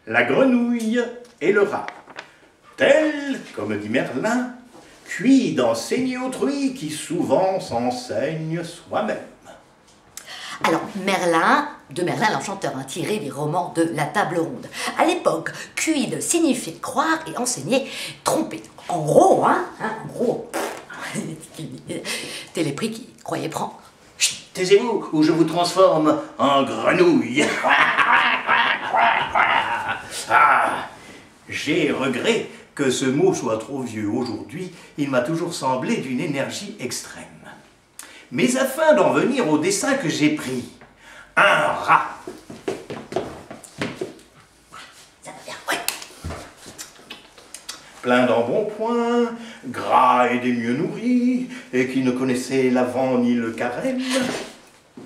la grenouille et le rat. Tel, comme dit Merlin, cuit d'enseigner autrui qui souvent s'enseigne soi-même. Alors, de Merlin l'Enchanteur, tiré des romans de la Table Ronde. À l'époque, cuide signifiait croire et enseigner tromper. En gros, t'es les prix qui croyaient prendre. Chut, taisez-vous ou je vous transforme en grenouille. Ah, j'ai regret que ce mot soit trop vieux aujourd'hui. Il m'a toujours semblé d'une énergie extrême. Mais afin d'en venir au dessin que j'ai pris, un rat. Ça va bien, ouais. Plein d'embonpoint, gras et des mieux nourris, et qui ne connaissait l'avant ni le carême.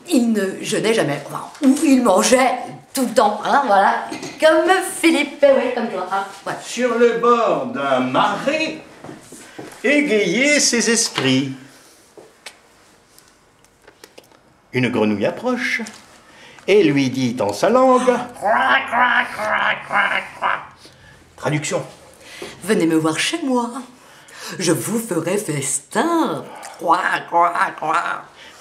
Il ne jeûnait jamais, enfin, ou il mangeait tout le temps, hein, voilà. Comme Philippe, ouais, comme toi, hein, ouais. Sur le bord d'un marais, égayer ses esprits. Une grenouille approche et lui dit en sa langue. Traduction. Venez me voir chez moi. Je vous ferai festin.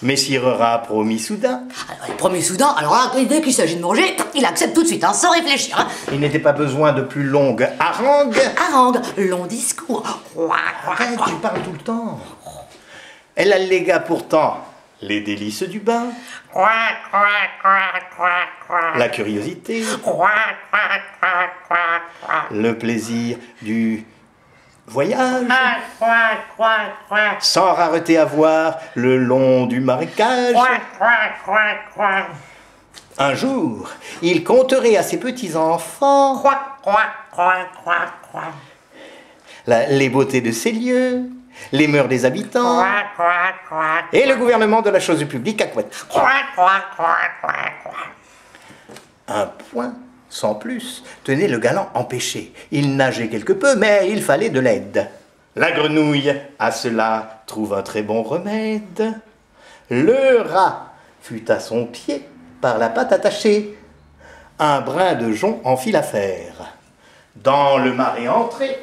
Messire Rat promit soudain. Alors, il promet soudain, alors là, dès qu'il s'agit de manger, il accepte tout de suite, hein, sans réfléchir. Hein. Il n'était pas besoin de plus longue harangue. Harangue, long discours. Arrête, tu parles tout le temps. Elle allégua pourtant les délices du bain, la curiosité, le plaisir du voyage, sans rareté à voir le long du marécage. Un jour, il conterait à ses petits-enfants les beautés de ces lieux, les mœurs des habitants et le gouvernement de la chose publique à couette. Un point, sans plus, tenait le galant empêché. Il nageait quelque peu, mais il fallait de l'aide. La grenouille, à cela, trouve un très bon remède. Le rat fut à son pied par la patte attachée. Un brin de jonc en fit l'affaire. Dans le marais entré,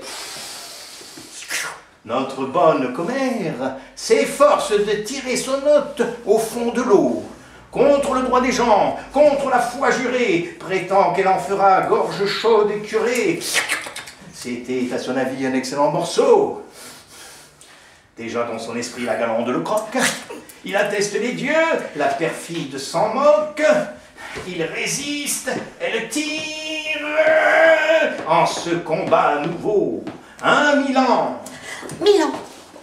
notre bonne commère s'efforce de tirer son hôte au fond de l'eau. Contre le droit des gens, contre la foi jurée, prétend qu'elle en fera gorge chaude et curée. C'était à son avis un excellent morceau. Déjà dans son esprit la galande le croque. Il atteste les dieux, la perfide s'en moque. Il résiste, elle tire. En ce combat nouveau, 1000 ans. 1000 ans,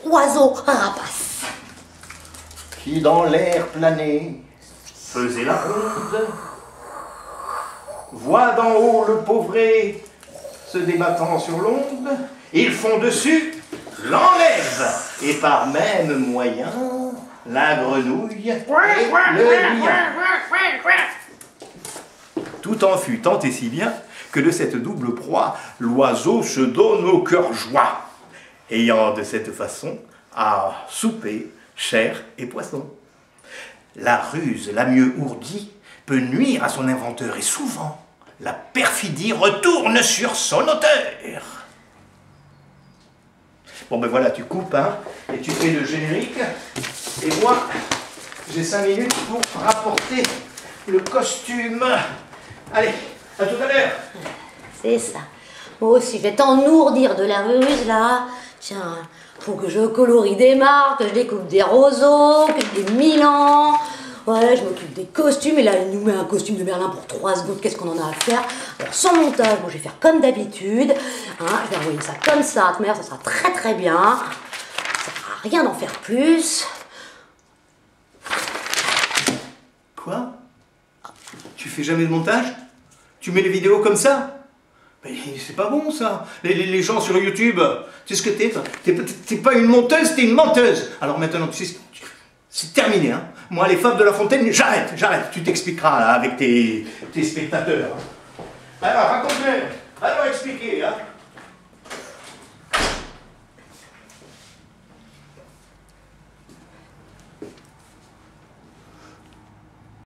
oiseau rapace. Qui dans l'air planait, faisait la ronde, voit d'en haut le pauvré se débattant sur l'onde, ils font dessus, l'enlèvent, et par même moyen, la grenouille et le lion. Tout en fut tant et si bien que de cette double proie, l'oiseau se donne au cœur joie, ayant de cette façon à souper chair et poisson. La ruse la mieux ourdie peut nuire à son inventeur et souvent la perfidie retourne sur son auteur. Bon ben voilà, tu coupes hein, et tu fais le générique et moi j'ai 5 minutes pour rapporter le costume. Allez, à tout à l'heure. C'est ça. Moi aussi, je vais t'ennourdir de la ruse là. Tiens, faut que je colorie des marques, que je découpe des roseaux, que je des Milan. Voilà, je m'occupe des costumes. Et là, il nous met un costume de Merlin pour 3 secondes. Qu'est-ce qu'on en a à faire? Alors, sans montage, moi, je vais faire comme d'habitude. Hein, je vais envoyer ça comme ça à ta mère. Ça sera très très bien. Ça sert à rien d'en faire plus. Quoi? Tu fais jamais de montage? Tu mets les vidéos comme ça? Mais c'est pas bon ça. Les gens sur YouTube, tu sais ce que t'es? T'es pas une monteuse, t'es une menteuse. Alors maintenant, tu sais, c'est terminé. Hein. Moi, les fables de La Fontaine, j'arrête. Tu t'expliqueras là, avec tes spectateurs. Alors, raconte-le. Alors, expliquer. Hein.